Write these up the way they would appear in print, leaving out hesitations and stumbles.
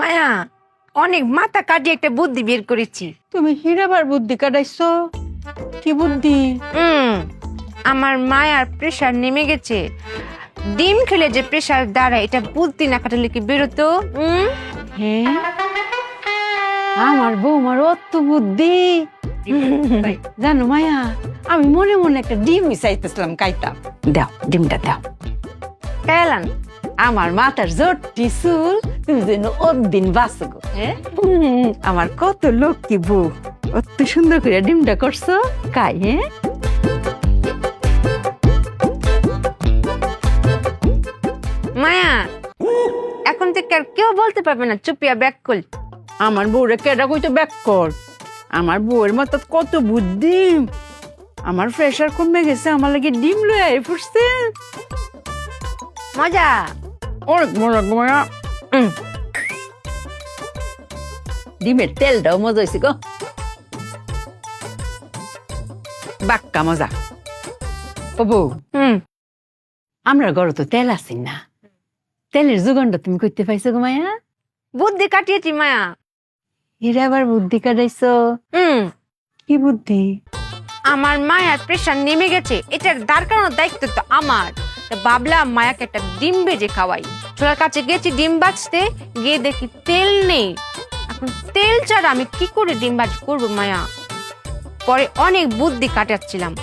মায়া অনেক মাথা কাটিয়ে একটা বুদ্ধি বের করেছি। তুমি হীরাবার বুদ্ধি কাটাইছো? কি বুদ্ধি? আমার মায়ার প্রেসার নেমে গেছে। ডিম খেলে যে প্রেসার দাঁড়ায়, এটা বুদ্ধি না কাটালে কি বেরোতো? হ্যাঁ, আমার বৌমার অত বুদ্ধি। জানো মায়া, আমি মনে মনে একটা ডিম চাইতেছিলাম কাইতাম। দাও ডিমটা দাও। কেলান আমার মাথার জোরটি চুল তুমি যেন দিন বাঁচো গো। হ্যাঁ, আমার কত লক্ষ্মী বউ, অত সুন্দর করে ডিমটা করছো কাই। হ্যাঁ, মায়া এখন থেকে আর কেউ বলতে পারবে না চুপিয়া ব্যাক কল। আমার বউরে কেডা কইতো ব্যাক কর। আমার বউয়ের মতো কত বুদ্ধি। আমার প্রেশার কমে গেছে, আমার লাগে ডিম লয়ে আই পড়ছে। মজা অনেক মজা মায়া। ডিমের তেলটাও মজা হয়েছে গো, বাক্কা মজা। ও বউ, আমরা ঘরে তো তেল আছি না, তেলের যোগানটা তুমি করতে পাইছো গো মায়া? বুদ্ধি কাটিয়েছি মায়া। এরা আবার বুদ্ধি কাটাইছো? কি বুদ্ধি? আমার মায়ার প্রেসার নেমে গেছে, এটার দাঁড়ানোর দায়িত্ব তো আমার। ভাবলাম মায়াকে একটা ডিম ভেজে খাওয়াই। চোরার কাছে গেছি ডিম ভাজতে, গিয়ে দেখি তেল নেই। এখন তেল ছাড়া আমি কি করে ডিম ভাজ করবো মায়া? পরে অনেক বুদ্ধি কাটাচ্ছিলাম,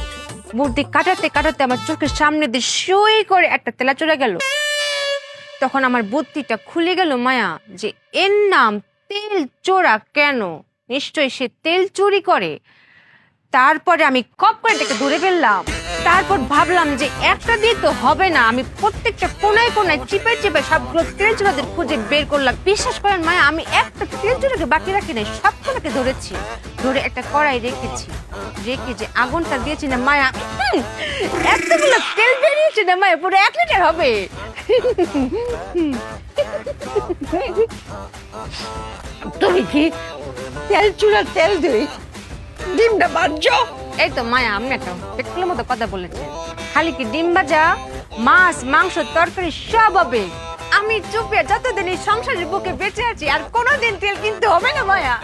বুদ্ধি কাটাতে কাটাতে আমার চোখের সামনে দিয়ে সই করে একটা তেলা চলে গেল। তখন আমার বুদ্ধিটা খুলে গেল মায়া, যে এর নাম তেল চোরা কেন? নিশ্চয়ই সে তেল চুরি করে। তারপরে আমি কপ করে এটাকে ধরে ফেললাম। তারপর ভাবলাম যে একটা দিয়ে তো হবে না, আমি প্রত্যেকটা কোনায় কোনায় চিপে চিপে সবগুলো তেল চোরাদের খুঁজে বের করলাম। বিশ্বাস করেন মায়া, আমি একটা তেল চোরাকে বাকি রাখি নাই, সবগুলোকে ধরেছি। ধরে একটা কড়াই রেখেছি, রেখে যে আগুনটা দিয়েছি না মায়া, এতগুলো তেল বেরিয়েছে না মায়া, পুরো 1 লিটার হবে। তুমি কি তেল চুলার তেল দিই ডিমটা বাজছো? এই তো মায়া, আমি একটা পেট্রোলের মতো কথা বলেছি। খালি কি ডিম ভাজা, মাছ মাংস তরকারি সব হবে। আমি চুপিয়া যতদিন এই সংসারের বুকে বেঁচে আছি আর কোনোদিন তেল কিনতে হবে না মায়া।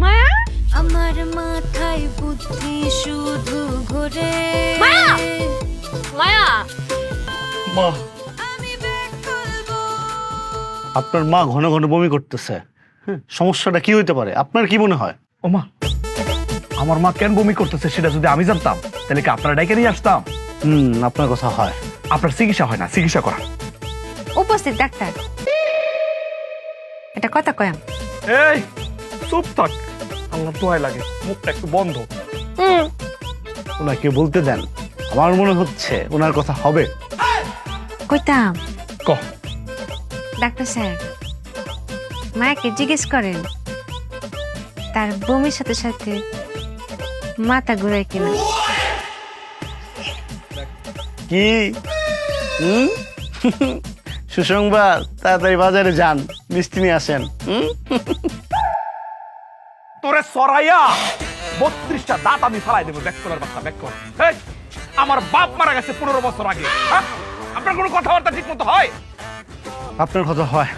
মায়া, আমার মাথায় বুদ্ধি শুধু ঘোরে। মায়া, মায়া, মা, আমি ব্যাগ খুলবো। আপনার মা ঘন ঘন বমি করতেছে। সমস্যাটা কি হইতে পারে আপনার কি মনে হয়? ও মা, আমার মা কেন বমি করতেছে সেটা যদি আমি জানতাম তাহলে কি আপনারা ডাইকে নিয়ে আসতাম? আপনার কথা হয়। আপনার চিকিৎসা হয় না, চিকিৎসা করা। উপস্থিত ডাক্তার, এটা কথা কয়াম। এই চুপ থাক, আল্লাহ দোয়াই লাগে, মুখটা একটু বন্ধ। ওনাকে বলতে দেন, আমার মনে হচ্ছে ওনার কথা হবে। কইতাম ক ডাক্তার স্যার, মায়াকে জিজ্ঞেস করেন তার বমির সাথে সাথে মাথা ঘুরায় কিনা। কি সুসংবাদ, তাড়াতাড়ি বাজারে যান, মিষ্টি নিয়ে আসেন। তোরে সরাইয়া 32টা দাঁত আমি ফেলাই দেবো। ব্যাক করার বাচ্চা, ব্যাক কর। এই, আমার বাপ মারা গেছে 15 বছর আগে। হ্যাঁ, আপনার কোনো কথাবার্তা ঠিক মতো হয়? আপনার কথা হয়,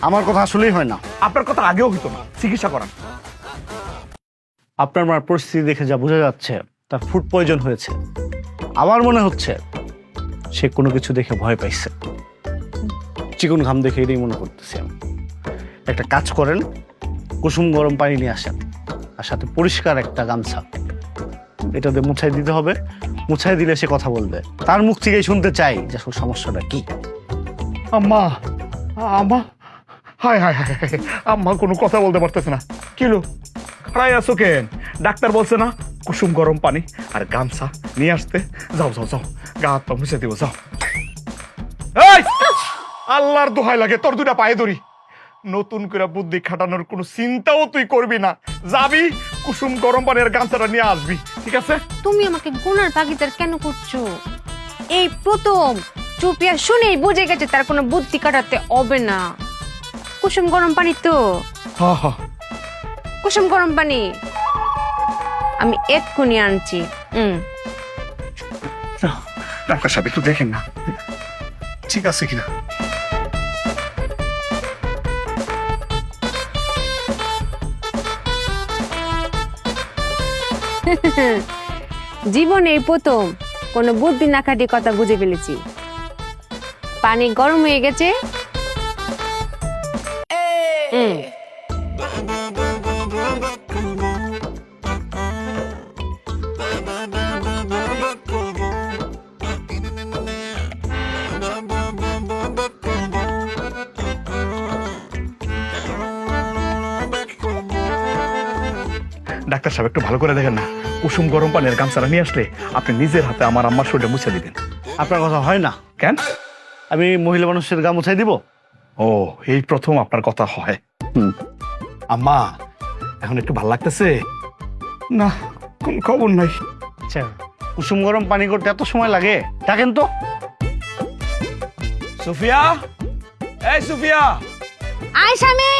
আমার কথা আসলেই হয় না। আপনার কথা আগেও হইতো না, চিকিৎসা করান। আপনার মার পরিস্থিতি দেখে যা বোঝা যাচ্ছে তার ফুড পয়জন হয়েছে। আমার মনে হচ্ছে সে কোনো কিছু দেখে ভয় পাইছে। চিকন ঘাম দেখে এটাই মনে করতেছি আমি। একটা কাজ করেন, কুসুম গরম পানি নিয়ে আসেন, আর সাথে পরিষ্কার একটা গামছা, এটা দিয়ে মুছাই দিতে হবে। মুছাই দিলে সে কথা বলবে। তার মুখ থেকেই শুনতে চাই যে আসলে সমস্যাটা কি। আম্মা, আম্মা, হায় হায় হায় হায়, আম্মা কোনো কথা বলতে পারতেছে না। কিলো খাড়াই আছো কেন? ডাক্তার বলছে না কুসুম গরম পানি আর গামছা নিয়ে আসতে। যাও যাও যাও, গা হাত পা মুছে দিব, যাও। এই, আল্লাহর দোহাই লাগে, তোর দুটা পায়ে ধরি। নতুন করে বুদ্ধি খাটানোর কোনো চিন্তাও তুই করবি না। যাবি, কুসুম গরম পানি আর গামছাটা নিয়ে আসবি, ঠিক আছে? তুমি আমাকে গুনার ভাগিদার কেন করছো? এই প্রথম চুপিয়া শুনেই বুঝে গেছে তার কোনো বুদ্ধি কাটাতে হবে না। কুসুম গরম পানি তো, হ্যাঁ হ্যাঁ, কুসুম গরম পানি আমি এক্ষুনি আনছি। ডাক্তার সাহেব একটু দেখেন না ঠিক আছে কিনা। জীবনে এই প্রথম কোনো বুদ্ধি না খাটিয়ে কথা বুঝে ফেলেছি। পানি গরম হয়ে গেছে। হুম। ডাক্তার সাহেব একটু ভালো করে দেখেন না, কুসুম গরম পানির গামছাটা নিয়ে আসলে আপনি নিজের হাতে আমার আম্মার শরীরটা মুছে দিবেন। আপনার কথা হয় না। কেন? আমি মহিলা মানুষের গা মুছাই দিব? ও, এই প্রথম আপনার কথা হয়। আম্মা এখন একটু ভাল লাগতেছে না? কোন খবর নাই। আচ্ছা, কুসুম গরম পানি করতে এত সময় লাগে? ডাকেন তো। সুফিয়া, এই সুফিয়া। আয় স্বামী।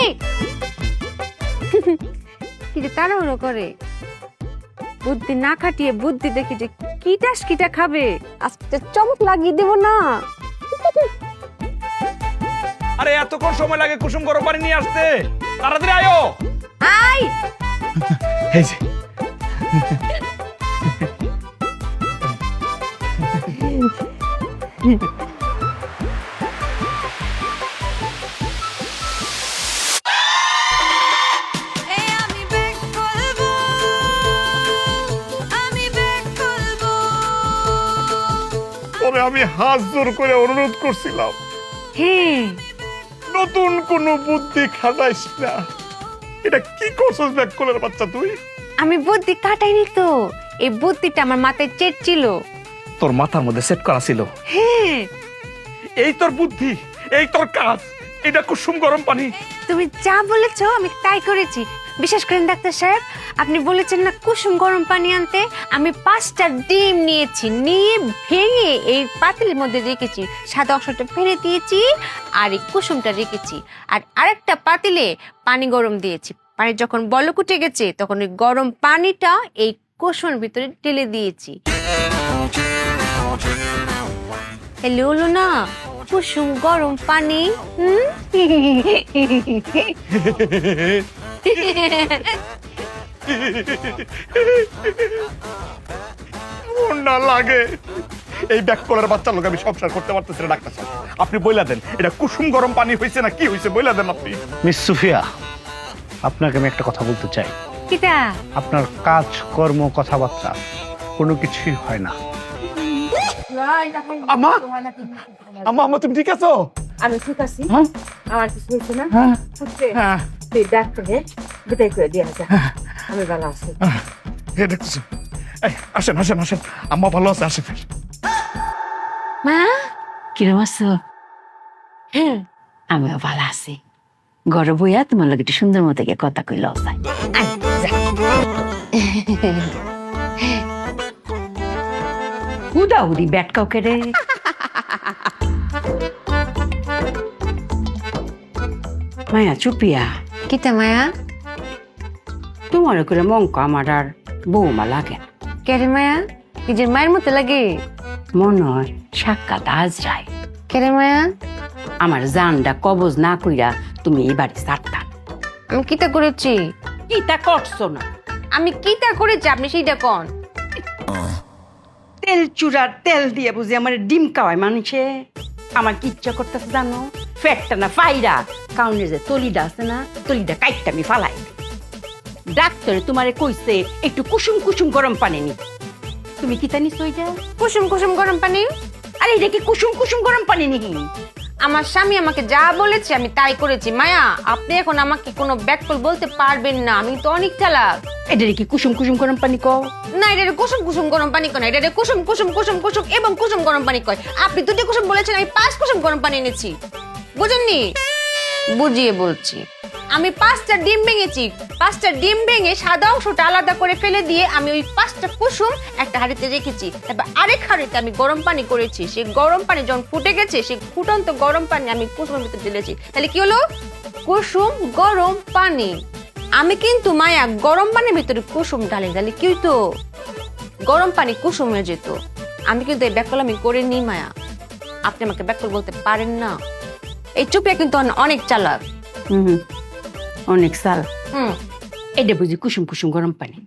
কি যে তাড়াহুড়ো করে, বুদ্ধি না খাটিয়ে বুদ্ধি দেখি যে কিটা খাবে, আজকে চমক লাগিয়ে দেব না। আরে এতক্ষণ সময় লাগে কুসুম গরম পানি নিয়ে আসতে? তাড়াতাড়ি আয়ো। আয়। এই যে এই আমি ব্যাক করবো, আমি ব্যাক করবো। তবে আমি হাত জোর করে অনুরোধ করছিলাম, হ্যাঁ, নতুন কোনো বুদ্ধি খাটাইস না। এটা কি করছস ব্যাক কলের বাচ্চা তুই? আমি বুদ্ধি কাটাইনি তো, এই বুদ্ধিটা আমার মাথায় চেট ছিল। তোর মাথার মধ্যে সেট করা ছিল। হ্যাঁ, এই তোর বুদ্ধি, এই তোর কাজ, এটা কুসুম গরম পানি। তুমি যা বলেছো আমি তাই করেছি। বিশেষ করেন ডাক্তার সাহেব, আপনি বলেছেন না কুসুম গরম পানি আনতে, আমি 5টা ডিম নিয়েছি, নিয়ে ভেঙে এই পাতিলের মধ্যে রেখেছি, সাদা অংশটা ফেলে দিয়েছি আর এই কুসুমটা রেখেছি, আর আরেকটা পাতিলে পানি গরম দিয়েছি। পানি যখন বলক উঠে গেছে তখন ওই গরম পানিটা এই কুসুমের ভিতরে ঢেলে দিয়েছি। হ্যালো হলো না কুসুম গরম পানি। না লাগে এই ব্যাক কলের বাচ্চার লোক আমি সংসার করতে পারতেছি না। ডাক্তার সাহেব আপনি বইলা দেন এটা কুসুম গরম পানি হয়েছে না কি হয়েছে, বইলা দেন আপনি। মিস সুফিয়া, আপনাকে আমি একটা কথা বলতে চাই। কিটা? আপনার কাজ কর্ম কথাবার্তা কোনো কিছুই হয় না। আম্মা, আম্মা, আম্মা তুমি ঠিক আছো? আমি ঠিক আছি, হ্যাঁ? আমার কিছু হয়েছে না। হচ্ছে হ্যাঁ, তুই ডাক্তারে বিদায় করে দিয়ে যা, আমি ভালো আছি। এই দেখতেছো। এই আসেন আসেন আসেন, আম্মা ভালো আছে, আসেন। মা, কিরম আছো? আমিও ভালো আছি। ঘরে বইয়া তোমার লগে একটু সুন্দর মতো গিয়ে কথা কইল যায়। উদাউদি ব্যাট কাউকে রে। মায়া চুপিয়া, কিটা মায়া? তোমার করে মঙ্ক আমার আর বৌমা লাগে না। কেরে মায়া? নিজের মায়ের মতো লাগে? মনে হয় সাক্ষাৎ আজ যায়। কেরে মায়া? আমার জানটা কবজ না কইরা তুমি এই বাড়ি ছাড়তা। আমি কিটা করেছি? কিটা করছো না? আমি কিটা করেছি আপনি সেইটা কন। তেল চূড়ার তেল দিয়ে বুঝি আমার ডিম খাওয়ায় মানুষে। আমার কি ইচ্ছা করতেছে জানো? ফ্যাটটা না ফাইরা কাউনে যে তলিটা আছে না, তলিটা কাইটটা আমি ফালাই। ডাক্তারে তোমারে কইছে একটু কুসুম কুসুম গরম পানি নি। তুমি কিতা নিছো ওইটা? কুসুম কুসুম গরম পানি? আরে এটা কি কুসুম কুসুম গরম পানি নিহি? আমার স্বামী আমাকে যা বলেছে আমি তাই করেছি। মায়া, আপনি এখন আমাকে কোনো ব্যাককল বলতে পারবেন না, আমি তো অনেক চালাক। এটা কি কুসুম কুসুম গরম পানি কও? না, এটা কুসুম কুসুম গরম পানি কয় না, এটা কুসুম কুসুম কুসুম কুসুম এবং কুসুম গরম পানি কয়। আপনি 2টি কুসুম বলেছেন, আমি 5 কুসুম গরম পানি এনেছি। বুঝেননি? বুঝিয়ে বলছি। আমি 5টা ডিম ভেঙেছি, 5টা ডিম ভেঙে সাদা অংশটা আলাদা করে ফেলে দিয়ে আমি ওই 5টা কুসুম একটা হাঁড়িতে রেখেছি। তারপর আরেক হাঁড়িতে আমি গরম পানি করেছি। সেই গরম পানি যখন ফুটে গেছে সেই ফুটন্ত গরম পানি আমি কুসুমের ভিতরে ঢেলেছি। তাহলে কি হলো? কুসুম গরম পানি। আমি কিন্তু মায়া গরম পানির ভিতরে কুসুম ঢালি, তাহলে কি হইতো? গরম পানি কুসুম হয়ে যেত। আমি কিন্তু এই ব্যাককল আমি করিনি মায়া, আপনি আমাকে ব্যাককল বলতে পারেন না। এই চুপিয়া কিন্তু অনেক চালাক। হুম, অনেক সাল। হুম, এটা বুঝি কুসুম কুসুম গরম পানি।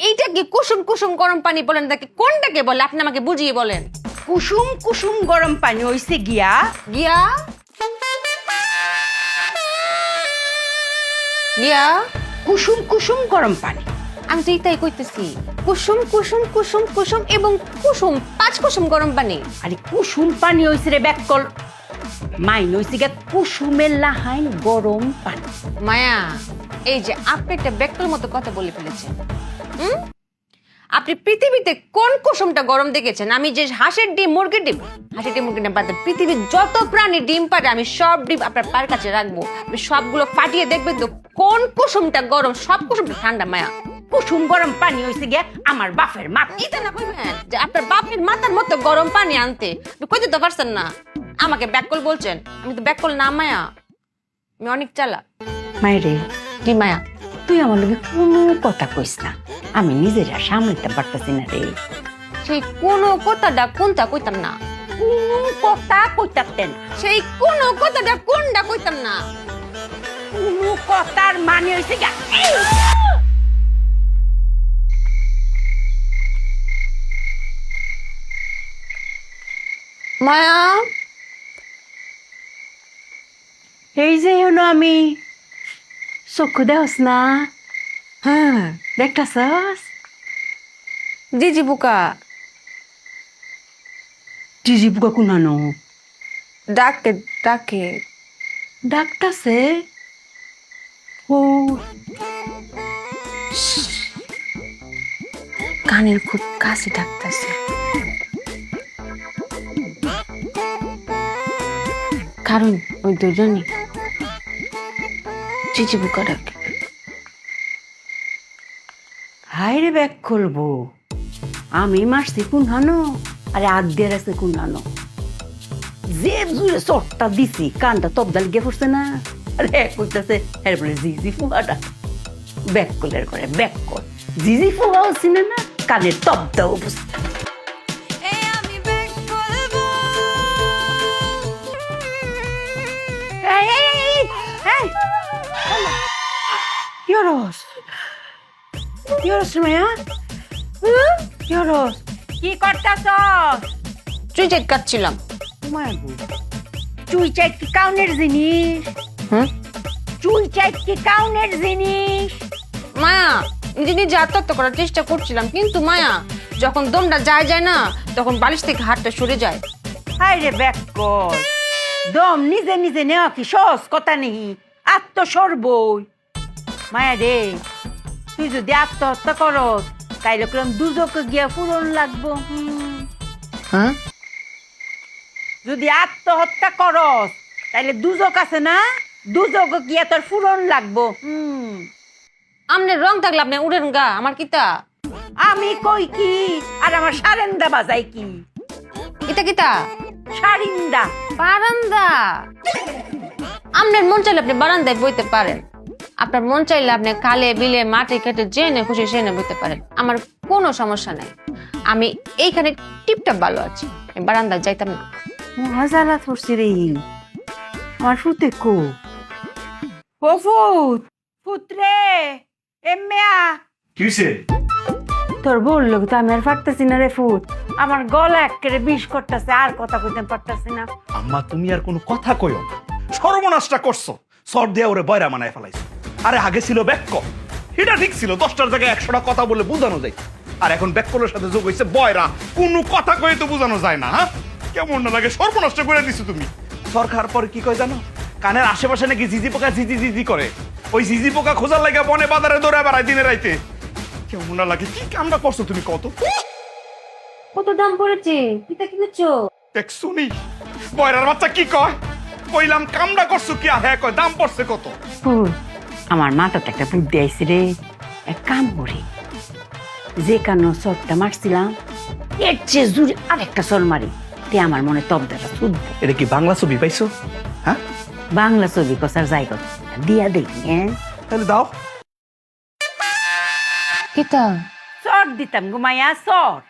এইটা কি কুসুম কুসুম গরম পানি বলেন তাকে কোনটাকে বলে আপনি আমাকে বুঝিয়ে বলেন। কুসুম কুসুম গরম পানি হইছে গিয়া গিয়া গিয়া কুসুম কুসুম গরম পানি। আমি তো এটাই কইতেছি, কুসুম কুসুম কুসুম কুসুম এবং কুসুম 5 কুসুম গরম পানি। আরে কুসুম পানি হইছে রে ব্যাককল, মাইন হইছে গিয়া কুসুমের লাহাইন গরম পানি। মায়া, এই যে আপনি একটা বেকল মতো কথা বলে ফেলেছেন। আপনি পৃথিবীতে কোন কুসুমটা গরম দেখেছেন? আমি যে হাঁসের ডিম মুরগির ডিম বাদ দিয়ে পৃথিবীর যত প্রাণী ডিম পারে আমি সব ডিম আপনার পার কাছে রাখবো। আপনি সবগুলো ফাটিয়ে দেখবেন তো কোন কুসুমটা গরম, সব কুসুমটা ঠান্ডা। মায়া, কুসুম গরম পানি হইছে গিয়া আমার বাপের মাথা। এটা না কইবেন যে আপনার বাপের মাথার মতো গরম পানি আনতে আপনি কইতে তো পারছেন না। আমাকে ব্যাককল বলছেন, আমি তো ব্যাককল না মায়া, আমি অনেক চালাক। মাইরে, কি মায়া? তুই আমার লগে কোনো কথা কইস না, আমি নিজেরা সামলাইতে পারতাছি না রে। সেই কোন কথাটা কোনটা কইতাম না, কোনো কথা কইতাতেন, সেই কোন কথাটা কোনটা কইতাম না। কোনো কথার মানে হইছে গিয়া মায়া, এই যে হলো আমি চক্ষু দেহস না, হ্যাঁ দেখতাছস? জিজি বুকা জিজি বুকা কুনানো ডাকে ডাকে ডাকতাছে। ও কানের খুব কাছে ডাকতেছে। কারণ ওই দুজনই জিজি বুকা ডাকে। হাই রে ব্যাগ খুলবো, আমি মারছি কুনানো, আরে আদ্যের আছে কুনানো, যে জুড়ে চটটা দিছি কানটা তবদাল গিয়ে পড়ছে না। আরে কইতাছে এরপরে জিজি ফুয়াটা ব্যাগ কলের করে ব্যাগ কল, জিজি ফুয়াও চিনে না, কানের তবদাও বুঝতে। এ আমি ব্যাক করবো এই এই এই এই কি হরস, কি হরস মায়া, কি হরস, কি করতাছস? চুই চেট কাটছিলাম। চুই চাইট কি কাউনের জিনিস? হুম, চুই চাইট কি কাউনের জিনিস? মায়া নিজে নিজে আত্মহত্যা করার চেষ্টা করছিলাম, কিন্তু মায়া যখন দমটা যায় যায় না তখন বালিশ থেকে হাতটা সরে যায়। হাই রে ব্যাককল, দম নিজে নিজে নেওয়া কি সহজ কথা নেই, আত্মসর্বই। মায়া রে, তুই যদি আত্মহত্যা করস তাইলে কিরম দুজকে গিয়া পূরণ লাগবো। হ্যাঁ, যদি আত্মহত্যা করস তাইলে দুজক আছে না, দুজক গিয়া তোর পূরণ লাগবো। আমনে রং থাকলে আপনি উড়েন গা, আমার কিতা আমি কই কি আর আমার সারেন্দা বাজাই কি? কিতা কিতা সারিন্দা বারান্দা। আপনার মন চাইলে আপনি বারান্দায় বইতে পারেন, আপনার মন চাইলে আপনি খালে বিলে মাঠে কেটে জেনে খুশি সেনে বইতে পারেন, আমার কোনো সমস্যা নাই। আমি এইখানে টিপটাপ ভালো আছি, আমি বারান্দায় যাইতাম না। মহাজালা ধরছি রে আমার ফুতে কো। ও ফুত, ফুতরে এম্মেয়া, কি হইছে? তোর বললো তো আমি আর পারতেছি না রে ফুত, আমার গলা একেবারে বিষ করতেছে, আর কথা কইতে পারতেছি না। আম্মা তুমি আর কোনো কথা কইও না, সর্বনাশটা করছো, সর দিয়ে ওরে বয়রা মানায় ফেলাইছো। আরে আগে ছিল ব্যাক্য, এটা ঠিক ছিল, 10টার জায়গায় 100টা কথা বলে বোঝানো যায়, আর এখন ব্যাক্যলের সাথে যোগ হয়েছে বয়রা, কোনো কথা কয়ে তো বোঝানো যায় না। হ্যাঁ, কেমন না লাগে, সর্বনষ্ট করে দিছো তুমি। সরকার পরে কি কয় জানো, কানের আশেপাশে নাকি জিজি পোকা জিজি জিজি করে, ওই জিজি পোকা খোঁজার লাগে বনে বাজারে দৌড়ে বেড়ায় দিনে রাইতে। কেমন না লাগে, কি কামটা করছো তুমি কত? কত দাম পড়েছে, কিতা কিনেছো? দেখ শুনি বয়রার বাচ্চা কি কয়, কইলাম কামটা করছো কি, আর হ্যাঁ কয় দাম পড়ছে কত। ফুল, আমার মাথাতে একটা বুদ্ধি আইছে রে, এক কাম করি, যে কানো চটটা মারছিলাম এর চেয়ে জুড়ে আরেকটা চল মারি, তে আমার মনে তবদাটা শুনবো। এটা কি বাংলা ছবি পাইছো? হ্যাঁ, বাংলা ছবি কষার জায়গা দিয়া দেখি। হ্যাঁ, তাহলে দাও। কিতা চট দিতাম ঘুমাইয়া চট।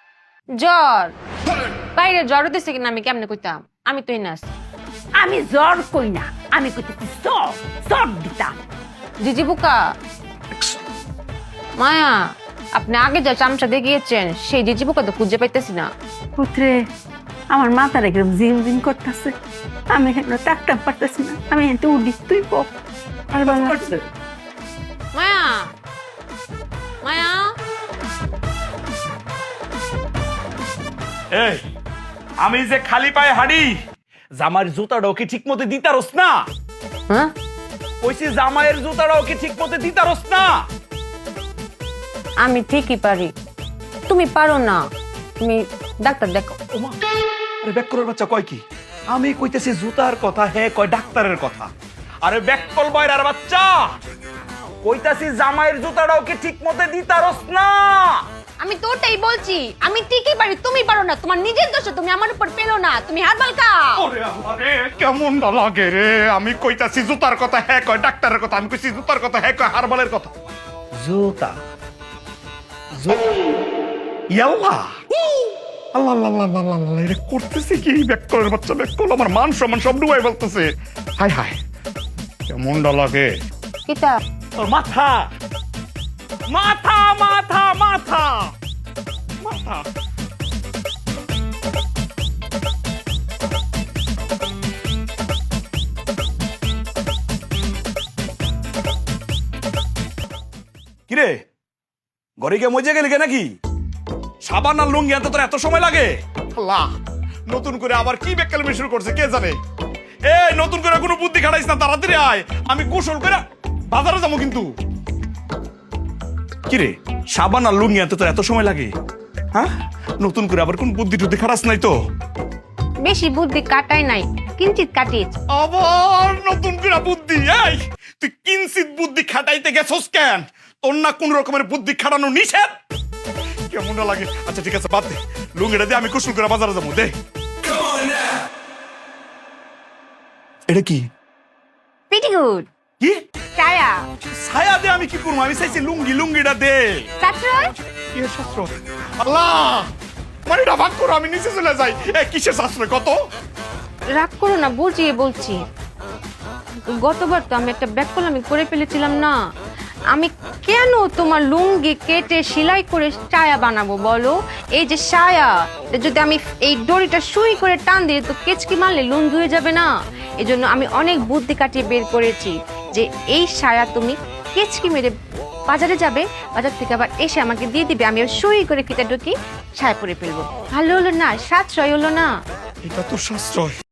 জ্বর, বাইরে জ্বর হতেছে কিনা আমি কেমনে কইতাম, আমি তো এনে আছি। আমি জ্বর কই না, আমি কইতেছি চট, চট দিতাম। জিজি বুকা, মায়া আপনি আগে যা চামচা দিয়ে গিয়েছেন সেই জিজি পোকা তো খুঁজে পাইতেছি না। পুত্রে আমার মাথার একদম জিম জিম করতেছে, আমি এখানে টাকটাক পারতেছি না, আমি এতে উঠি, তুই পক। আর বাবা মায়া, মায়া, এই আমি যে খালি পায়ে হাঁটি, জামার জুতাটাও কি ঠিক মতো দিতারস না? হ্যাঁ কইছি জামাইয়ের জুতাটাও কি ঠিক মতো দিতারস না? আমি ঠিকই পারি, তুমি পারো না। তুমি ডাক্তার দেখো। ওমা, আরে ব্যাককলের বাচ্চা কয় কি? আমি কইতেছি জুতার কথা, হে কয় ডাক্তারের কথা। আরে ব্যাককল বয়রার বাচ্চা, কইতাছি জামাইয়ের জুতাটাও কি ঠিক মতো দিতারস না? আমি তো ওটাই বলছি, আমি ঠিকই পারি, তুমি পারো না। তোমার নিজের দোষ, তুমি আমার উপর পেলো না, তুমি হারবাল খাও। ওরে আল্লাহ রে, কেমন লাগে রে। আমি কইতাছি জুতার কথা, হে কয় ডাক্তারের কথা। আমি কইছি জুতার কথা, হে কয় হারবালের কথা। জুতা ইয়াল্লাহ, আল্লাহ আল্লাহ আল্লাহ আল্লাহ আল্লাহ, এটা করতেছে কি? ব্যাককলের বাচ্চা, ব্যাককল আমার মান সম্মান সব ডুবাই ফেলতেছে। হায় হায়, কেমনটা লাগে। কিতা? তোর মাথা মাথা মাথা মাথা মাথা। কিরে, ঘরে গিয়ে মজে গেলি নাকি? সাবান আর লুঙ্গি আনতে তোর এত সময় লাগে? আল্লাহ, নতুন করে আবার কি বেকালমি শুরু করছে কে জানে। এই নতুন করে কোনো বুদ্ধি খাটাইস না, তাড়াতাড়ি আয়, আমি গোসল করে বাজারে যাবো কিন্তু। কিরে, সাবান আর লুঙ্গি আনতে তোর এত সময় লাগে? হ্যাঁ, নতুন করে আবার কোন বুদ্ধি টুদ্ধি খাটাস নাই তো? বেশি বুদ্ধি কাটাই নাই, কিঞ্চিত কাটিয়েছি। আবার নতুন করে বুদ্ধি? এই তুই কিঞ্চিত বুদ্ধি খাটাইতে গেছস কেন? তোর না কোন রকমের বুদ্ধি খাটানো নিষেধ? কেমন লাগে? আচ্ছা ঠিক আছে, বাদ দে, লুঙ্গিটা দিয়ে আমি কুসুম করে বাজারে যাবো। দে, এটা কি? পেটিকুট, কি ছায়া, ছায়া দে? আমি কি করবো? আমি চাইছি লুঙ্গি, লুঙ্গিটা দে। সাশ্রয়। কিসের শাস্ত্র? আল্লাহ, মানে এটা ভাগ করো, আমি নিচে চলে যাই। কিসের শাস্ত্র কত? রাগ করো না, বুঝিয়ে বলছি। গতবার তো আমি একটা ব্যাককল করে ফেলেছিলাম না। আমি কেন তোমার লুঙ্গি কেটে সেলাই করে ছায়া বানাবো বলো? এই যে ছায়া, যদি আমি এই দড়িটা সুই করে টান দিই তো কেচকি মারলে লুঙ্গি হয়ে যাবে না। এই জন্য আমি অনেক বুদ্ধি কাটিয়ে বের করেছি যে এই ছায়া তুমি কেচকি মেরে বাজারে যাবে, বাজার থেকে আবার এসে আমাকে দিয়ে দিবে, আমি সুই করে কেটে ঢুকি ছায়া পরে ফেলবো। ভালো হলো না? সাশ্রয় হলো না? এটা তো সাশ্রয়।